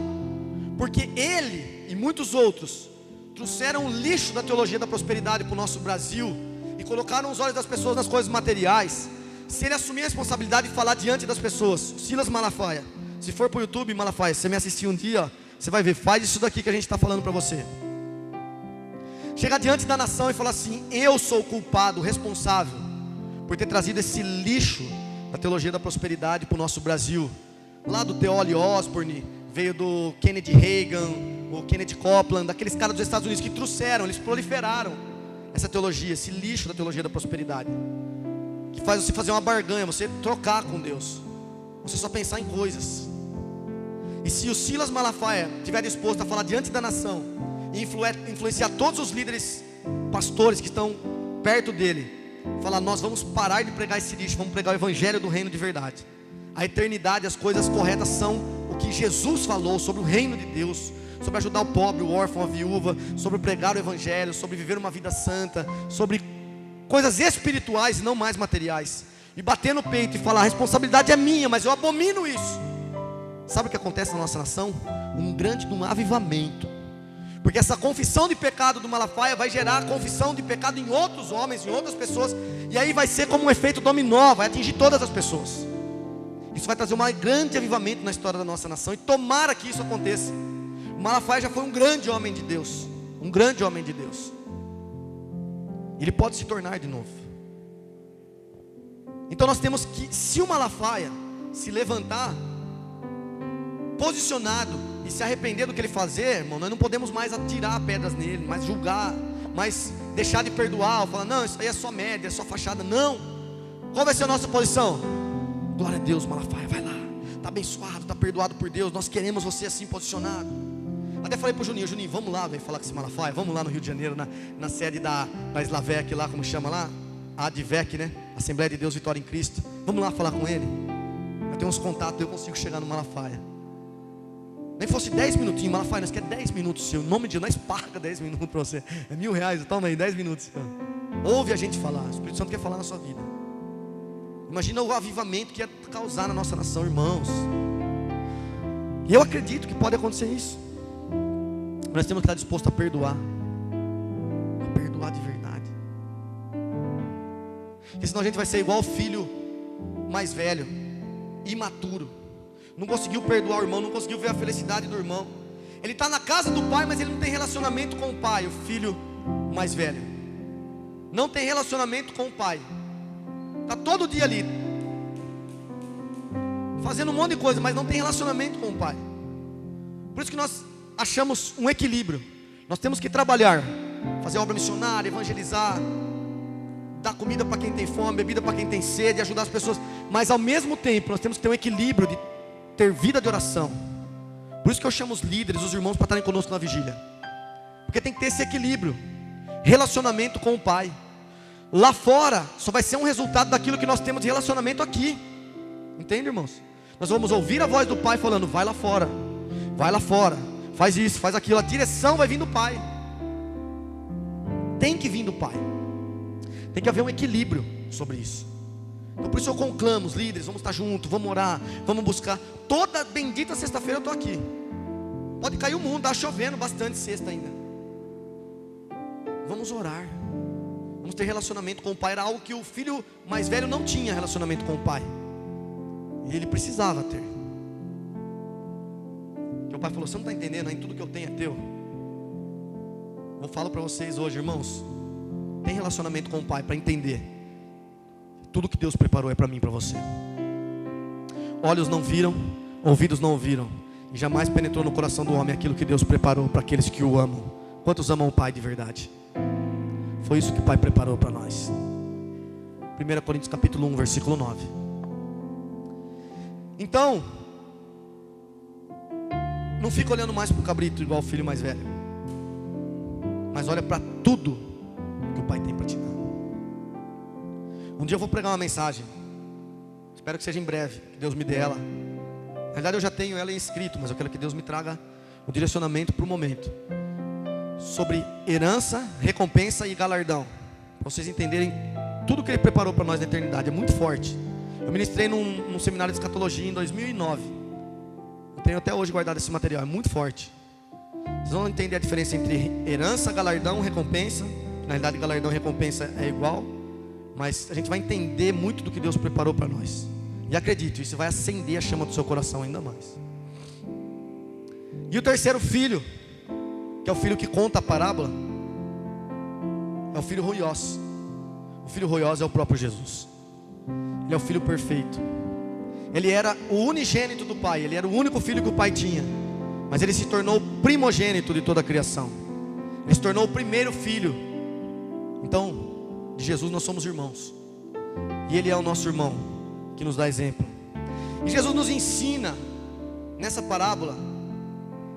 porque ele e muitos outros trouxeram o lixo da teologia da prosperidade para o nosso Brasil e colocaram os olhos das pessoas nas coisas materiais. Se ele assumir a responsabilidade de falar diante das pessoas, Silas Malafaia, se for para o YouTube, Malafaia, se você me assistir um dia, você vai ver, faz isso daqui que a gente está falando para você. Chega diante da nação e fala assim: eu sou o culpado, responsável por ter trazido esse lixo da teologia da prosperidade para o nosso Brasil. Lá do T.L. Osborne, veio do Kennedy Reagan, o Kennedy Copeland, daqueles caras dos Estados Unidos que trouxeram, eles proliferaram essa teologia, esse lixo da teologia da prosperidade, que faz você fazer uma barganha, você trocar com Deus, você só pensar em coisas. E se o Silas Malafaia estiver disposto a falar diante da nação e influenciar todos os líderes, pastores que estão perto dele, falar: nós vamos parar de pregar esse lixo, vamos pregar o evangelho do reino de verdade. A eternidade, as coisas corretas são o que Jesus falou sobre o reino de Deus, sobre ajudar o pobre, o órfão, a viúva, sobre pregar o evangelho, sobre viver uma vida santa, sobre coisas espirituais e não mais materiais. E bater no peito e falar: a responsabilidade é minha, mas eu abomino isso. Sabe o que acontece na nossa nação? Um avivamento. Porque essa confissão de pecado do Malafaia vai gerar confissão de pecado em outros homens, em outras pessoas, e aí vai ser como um efeito dominó, vai atingir todas as pessoas. Isso vai trazer um grande avivamento na história da nossa nação, e tomara que isso aconteça. O Malafaia já foi um grande homem de Deus, um grande homem de Deus. Ele pode se tornar de novo. Então nós temos que, se o Malafaia se levantar posicionado e se arrepender do que ele fazer, irmão, nós não podemos mais atirar pedras nele, mais julgar, mais deixar de perdoar, ou falar: não, isso aí é só média, é só fachada. Não. Qual vai ser a nossa posição? Glória a Deus, Malafaia, vai lá, está abençoado, está perdoado por Deus, nós queremos você assim posicionado. Até falei para o Juninho: vamos lá, vem falar com esse Malafaia, vamos lá no Rio de Janeiro, na sede da Slavec lá, como chama lá? A ADVEC, né? Assembleia de Deus Vitória em Cristo. Vamos lá falar com ele. Eu tenho uns contatos, eu consigo chegar no Malafaia. Nem fosse 10 minutinhos, Malafaia, nós queremos 10 minutos seu. Em nome de Deus, nós paga 10 minutos para você. É R$1.000, toma aí, 10 minutos. Ouve a gente falar, o Espírito Santo quer falar na sua vida. Imagina o avivamento que ia causar na nossa nação, irmãos. E eu acredito que pode acontecer isso. Nós temos que estar dispostos a perdoar de verdade. Porque senão a gente vai ser igual o filho mais velho, imaturo. Não conseguiu perdoar o irmão, não conseguiu ver a felicidade do irmão. Ele está na casa do pai, mas ele não tem relacionamento com o pai. O filho mais velho não tem relacionamento com o pai. Está todo dia ali fazendo um monte de coisa, mas não tem relacionamento com o pai. Por isso que nós achamos um equilíbrio. Nós temos que trabalhar, fazer obra missionária, evangelizar, dar comida para quem tem fome, bebida para quem tem sede, ajudar as pessoas. Mas ao mesmo tempo nós temos que ter um equilíbrio de ter vida de oração. Por isso que eu chamo os líderes, os irmãos, para estarem conosco na vigília. Porque tem que ter esse equilíbrio. Relacionamento com o pai. Lá fora só vai ser um resultado daquilo que nós temos de relacionamento aqui. Entende, irmãos? Nós vamos ouvir a voz do pai falando: vai lá fora, faz isso, faz aquilo. A direção vai vir do pai. Tem que vir do pai. Tem que haver um equilíbrio sobre isso. Então por isso eu conclamo os líderes: vamos estar juntos, vamos orar, vamos buscar. Toda bendita sexta-feira eu estou aqui. Pode cair o mundo, está chovendo bastante sexta ainda. Vamos orar, vamos ter relacionamento com o pai. Era algo que o filho mais velho não tinha relacionamento com o pai, e ele precisava ter. Porque o pai falou: você não está entendendo, nem tudo que eu tenho é teu. Eu falo para vocês hoje, irmãos, tem relacionamento com o pai para entender. Tudo que Deus preparou é para mim e para você. Olhos não viram, ouvidos não ouviram, e jamais penetrou no coração do homem aquilo que Deus preparou para aqueles que o amam. Quantos amam o Pai de verdade? Foi isso que o Pai preparou para nós. 1 Coríntios capítulo 1, versículo 9. Então, não fica olhando mais para o cabrito igual o filho mais velho, mas olha para tudo que o Pai tem para te dar. Um dia eu vou pregar uma mensagem, espero que seja em breve, que Deus me dê ela. verdade eu já tenho ela escrito, mas eu quero que Deus me traga o direcionamento para o momento. Sobre herança, recompensa e galardão. Para vocês entenderem tudo que Ele preparou para nós na eternidade. É muito forte. Eu ministrei num seminário de escatologia em 2009. Eu tenho até hoje guardado esse material, é muito forte. Vocês vão entender a diferença entre herança, galardão, recompensa. Na realidade, galardão e recompensa é igual. Mas a gente vai entender muito do que Deus preparou para nós. E acredite, isso vai acender a chama do seu coração ainda mais. E o terceiro filho, que é o filho que conta a parábola, é o filho ruiós. O filho ruiós é o próprio Jesus. Ele é o filho perfeito. Ele era o unigênito do pai. Ele era o único filho que o pai tinha. Mas ele se tornou o primogênito de toda a criação. Ele se tornou o primeiro filho. Então, de Jesus nós somos irmãos. E Ele é o nosso irmão, que nos dá exemplo. E Jesus nos ensina, nessa parábola,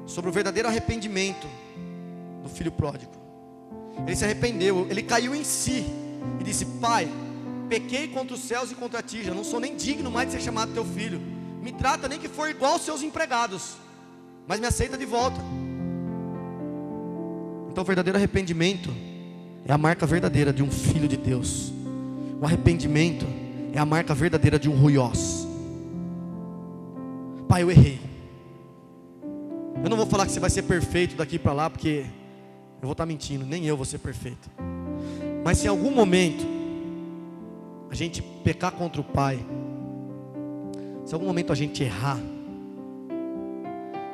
sobre o verdadeiro arrependimento do filho pródigo. Ele se arrependeu, ele caiu em si e disse: Pai, pequei contra os céus e contra ti, já não sou nem digno mais de ser chamado teu filho. Me trata nem que for igual aos seus empregados, mas me aceita de volta. Então o verdadeiro arrependimento é a marca verdadeira de um filho de Deus. O arrependimento é a marca verdadeira de um ruiós. Pai, eu errei. Eu não vou falar que você vai ser perfeito daqui para lá, porque eu vou estar mentindo, nem eu vou ser perfeito. Mas se em algum momento a gente pecar contra o Pai, se em algum momento a gente errar,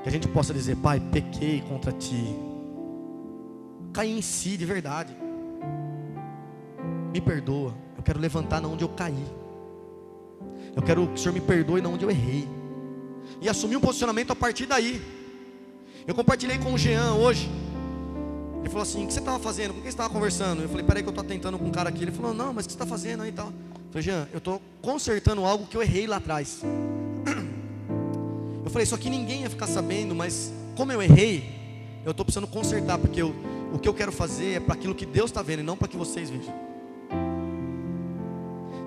que a gente possa dizer: Pai, pequei contra ti, caí em si de verdade, me perdoa, eu quero levantar na onde eu caí, eu quero que o Senhor me perdoe na onde eu errei, e assumir um posicionamento a partir daí. Eu compartilhei com o Jean hoje. Ele falou assim: o que você estava fazendo? Com quem você estava conversando? Eu falei: peraí que eu estou atentando com um cara aqui. Ele falou: não, mas o que você está fazendo aí e tal? Eu falei: Jean, eu estou consertando algo que eu errei lá atrás. Eu falei: só que ninguém ia ficar sabendo, mas como eu errei, eu estou precisando consertar, porque o que eu quero fazer é para aquilo que Deus está vendo e não para que vocês vejam.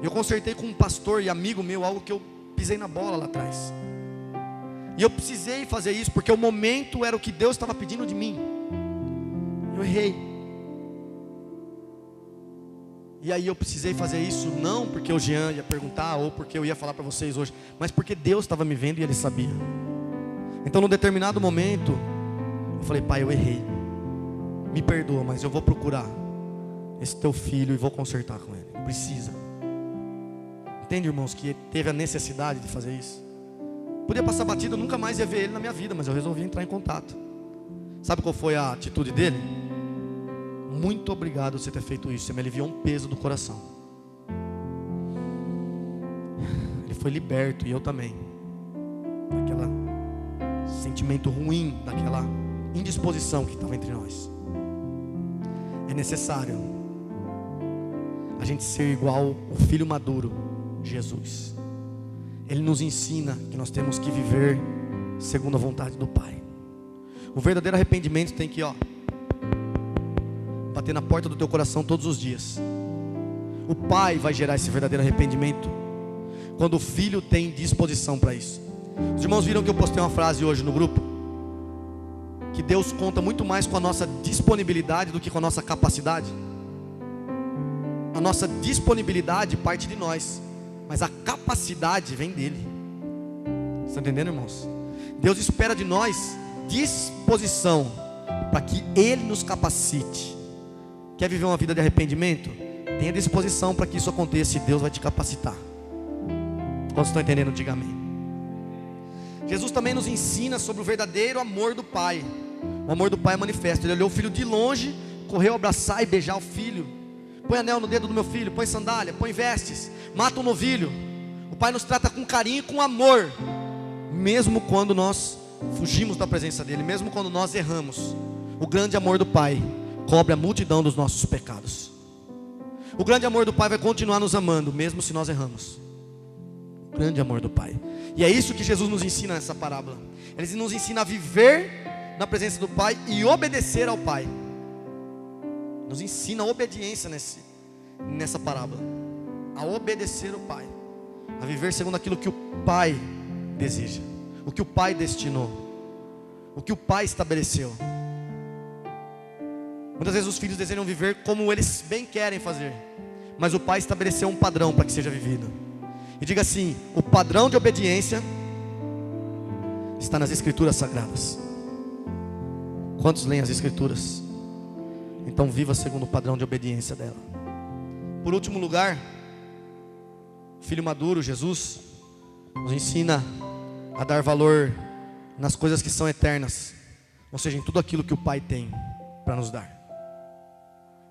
Eu consertei com um pastor e amigo meu algo que eu pisei na bola lá atrás. E eu precisei fazer isso porque o momento era o que Deus estava pedindo de mim. Eu errei. E aí eu precisei fazer isso não porque o Jean ia perguntar ou porque eu ia falar para vocês hoje, mas porque Deus estava me vendo e Ele sabia. Então num determinado momento eu falei: Pai, eu errei, me perdoa, mas eu vou procurar esse teu filho e vou consertar com ele. Precisa. Entende, irmãos, que teve a necessidade de fazer isso? Podia passar batido, eu nunca mais ia ver ele na minha vida, mas eu resolvi entrar em contato. Sabe qual foi a atitude dele? Muito obrigado por você ter feito isso, você me aliviou um peso do coração. Ele foi liberto e eu também. Daquele sentimento ruim, daquela indisposição que estava entre nós. É necessário a gente ser igual o filho maduro, Jesus. Ele nos ensina que nós temos que viver segundo a vontade do Pai. O verdadeiro arrependimento tem que bater na porta do teu coração todos os dias. O Pai vai gerar esse verdadeiro arrependimento quando o Filho tem disposição para isso. Os irmãos viram que eu postei uma frase hoje no grupo, que Deus conta muito mais com a nossa disponibilidade do que com a nossa capacidade. A nossa disponibilidade parte de nós, mas a capacidade vem dele. Vocês estão entendendo, irmãos? Deus espera de nós disposição para que Ele nos capacite. Quer viver uma vida de arrependimento? Tenha disposição para que isso aconteça e Deus vai te capacitar. Quantos estão entendendo? Diga amém. Jesus também nos ensina sobre o verdadeiro amor do Pai. O amor do Pai é manifesto. Ele olhou o filho de longe, correu abraçar e beijar o filho. Põe anel no dedo do meu filho, põe sandália, põe vestes, mata um novilho. O Pai nos trata com carinho e com amor, mesmo quando nós fugimos da presença dEle, mesmo quando nós erramos. O grande amor do Pai cobre a multidão dos nossos pecados. O grande amor do Pai vai continuar nos amando, mesmo se nós erramos. O grande amor do Pai. E é isso que Jesus nos ensina nessa parábola. Ele nos ensina a viver na presença do Pai e obedecer ao Pai. Nos ensina a obediência nessa parábola. A obedecer o Pai, a viver segundo aquilo que o Pai deseja. o que o Pai destinou, o que o Pai estabeleceu. Muitas vezes os filhos desejam viver como eles bem querem fazer, mas o Pai estabeleceu um padrão para que seja vivido. E diga assim: o padrão de obediência está nas Escrituras Sagradas. Quantos leem as Escrituras? Então viva segundo o padrão de obediência dela. Por último lugar, o filho maduro, Jesus, nos ensina a dar valor nas coisas que são eternas, ou seja, em tudo aquilo que o Pai tem para nos dar.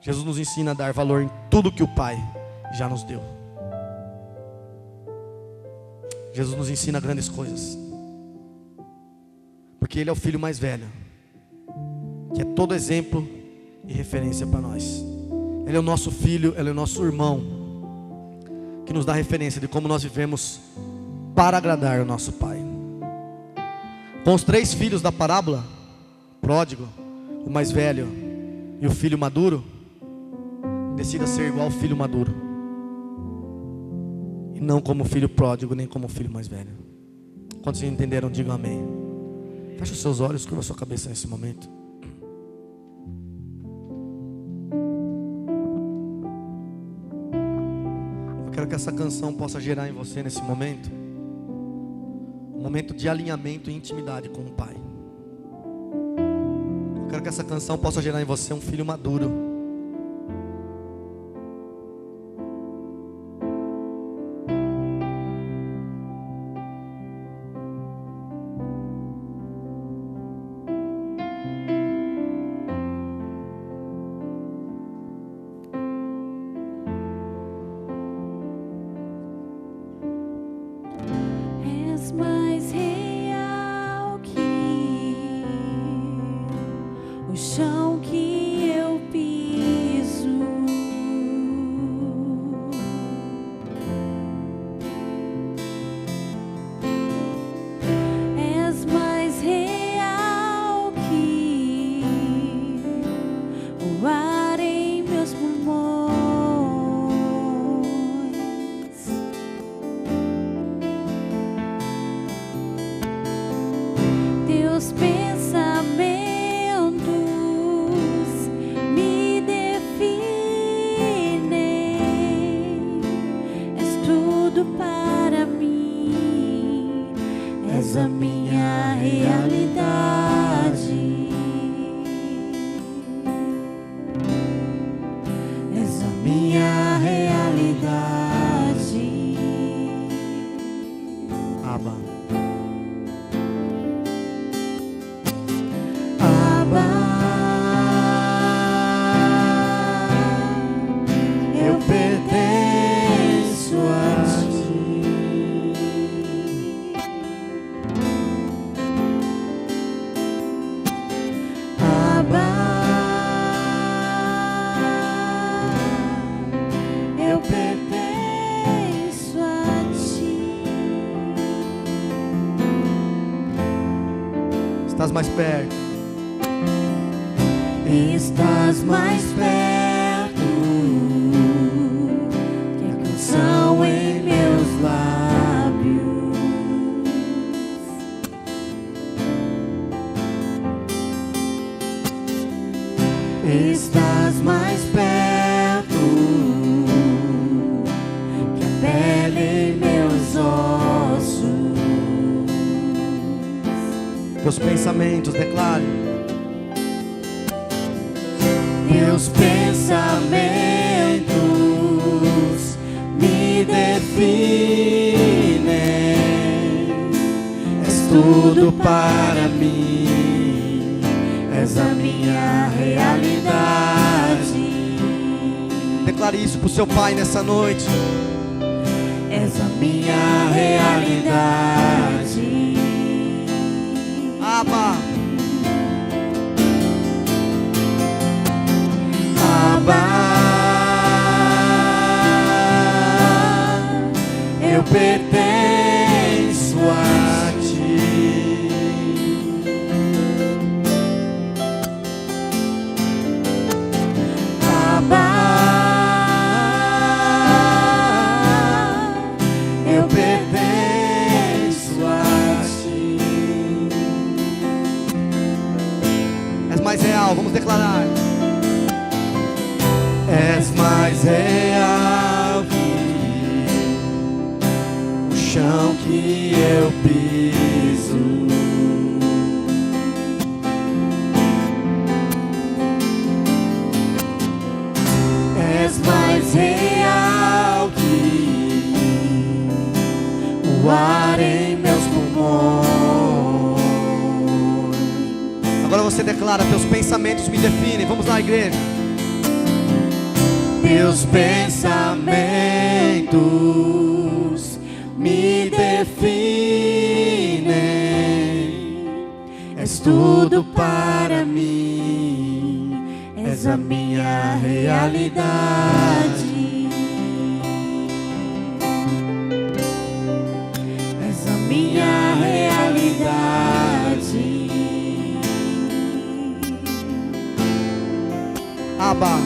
Jesus nos ensina a dar valor em tudo que o Pai já nos deu. Jesus nos ensina grandes coisas, porque Ele é o filho mais velho, que é todo exemplo e referência para nós. Ele é o nosso filho, Ele é o nosso irmão, que nos dá referência de como nós vivemos para agradar o nosso Pai. Com os 3 filhos da parábola, pródigo, o mais velho e o filho maduro, decida ser igual ao filho maduro, e não como filho pródigo, nem como filho mais velho. Quantos entenderam, digam amém. Feche os seus olhos, curva a sua cabeça nesse momento. Eu quero que essa canção possa gerar em você nesse momento um momento de alinhamento e intimidade com o Pai. Eu quero que essa canção possa gerar em você um filho maduro. Mais real que o chão que eu piso. És mais real que o ar em meus pulmões. Teus pensamentos me definem. És tudo para mim. És a minha realidade. És a minha realidade. Abba. Eu pertenço a ti. Abba, eu pertenço a ti. Estás mais perto. Estás mais perto que a canção em meus lábios. Estás mais perto que a pele em meus ossos. Teus pensamentos, declare. Teus pensamentos me definem. És tudo para mim. És a minha realidade. Declare isso para o seu Pai nessa noite. És a minha realidade. Abba. Eu pertenço a ti. Abba, eu pertenço a ti. mais real, vamos declarar. És mais real que o chão que eu piso. És mais real que o ar em meus pulmões. Agora você declara: teus pensamentos me definem. Vamos lá, igreja. Teus pensamentos me definem. És tudo para mim. És a minha realidade. És a minha realidade. Abba.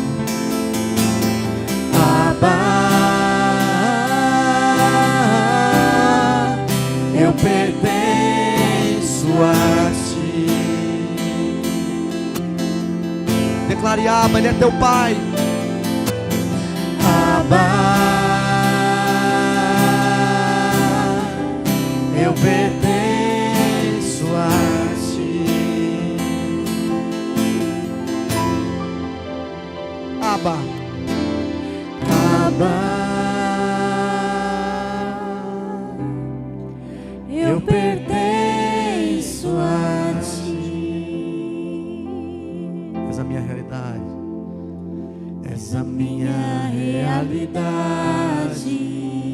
Eu pertenço a ti. Declare: Abba, Ele é teu Pai. Abba, eu pertenço a ti. Abba. Eu pertenço a ti. És a minha realidade. És a minha realidade.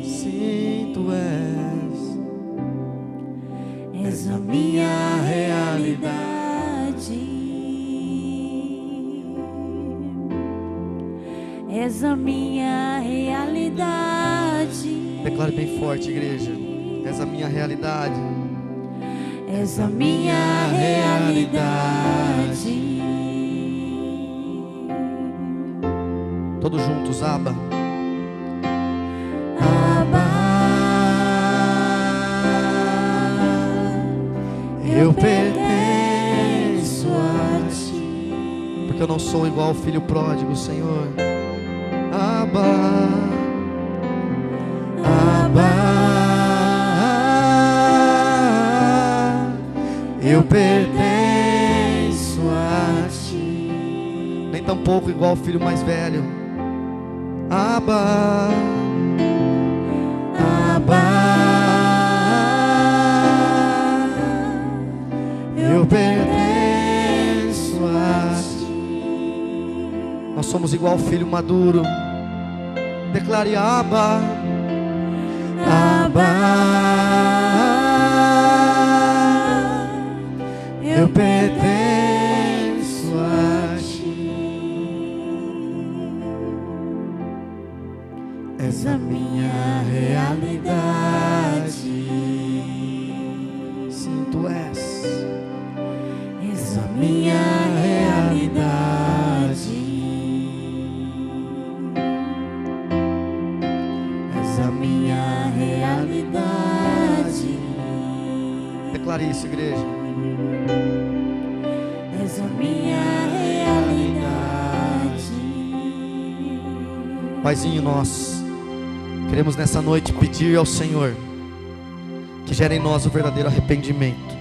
Sim, tu és. És a minha realidade. És a minha realidade. Declare bem forte, igreja. És a minha realidade. És a minha realidade. Todos juntos, Abba. Abba, eu pertenço a ti. Porque eu não sou igual ao filho pródigo, Senhor. Abba. Eu pertenço a ti. Nem tampouco igual ao filho mais velho. Abba. Eu pertenço a ti. Nós somos igual ao filho maduro. Declare: Abba. Eu pertenço a ti. És a minha realidade. Sim, tu és. És a minha realidade. És a minha realidade. Declare isso, igreja. És a minha realidade. Paizinho, nós queremos nessa noite pedir ao Senhor que gere em nós o verdadeiro arrependimento.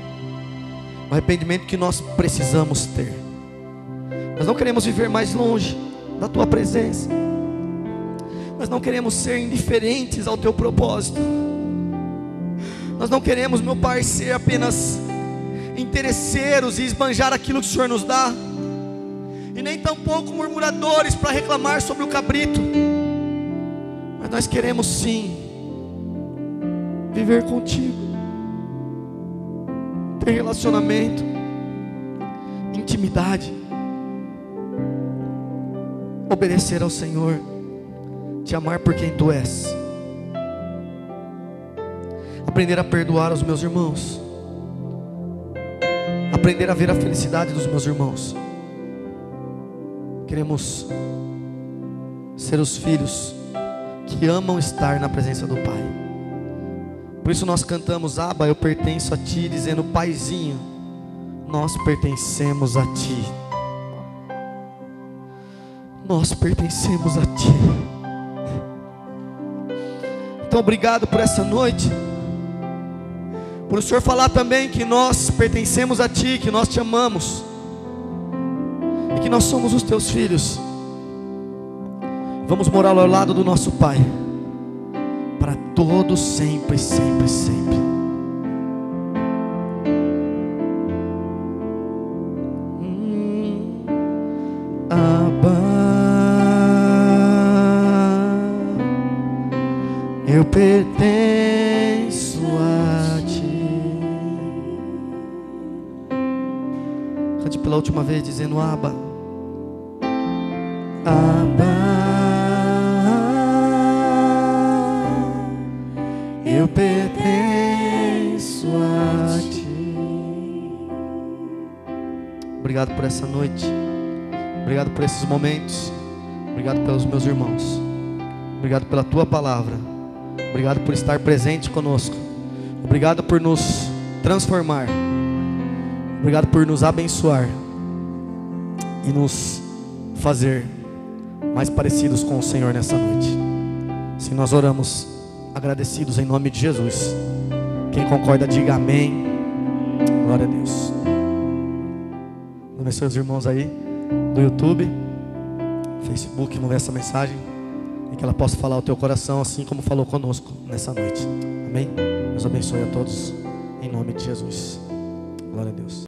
O arrependimento que nós precisamos ter. Nós não queremos viver mais longe da Tua presença. Nós não queremos ser indiferentes ao Teu propósito. Nós não queremos, meu Pai, ser apenas interesseiros e esbanjar aquilo que o Senhor nos dá, e nem tampouco murmuradores para reclamar sobre o cabrito. Mas nós queremos sim viver contigo, ter relacionamento, intimidade, obedecer ao Senhor, te amar por quem Tu és, aprender a perdoar os meus irmãos, aprender a ver a felicidade dos meus irmãos. Queremos ser os filhos que amam estar na presença do Pai. Por isso nós cantamos: Abba, eu pertenço a Ti, dizendo: Paizinho, nós pertencemos a Ti. nós pertencemos a Ti. Então obrigado por essa noite, por o Senhor falar também que nós pertencemos a Ti, que nós Te amamos e que nós somos os Teus filhos. Vamos morar ao lado do nosso Pai para todos, sempre, sempre, sempre. Abba, eu pertenço a Ti. Cante pela última vez dizendo: Abba, Abba, eu pertenço a Ti. Obrigado por essa noite. Obrigado por esses momentos. Obrigado pelos meus irmãos. Obrigado pela Tua palavra. Obrigado por estar presente conosco. Obrigado por nos transformar. Obrigado por nos abençoar e nos fazer mais parecidos com o Senhor nessa noite. Assim nós oramos agradecidos em nome de Jesus. Quem concorda diga amém. Glória a Deus. Abençoe os irmãos aí do YouTube, Facebook, vão ver essa mensagem e que ela possa falar ao teu coração assim como falou conosco nessa noite. Amém? Deus abençoe a todos em nome de Jesus. Glória a Deus.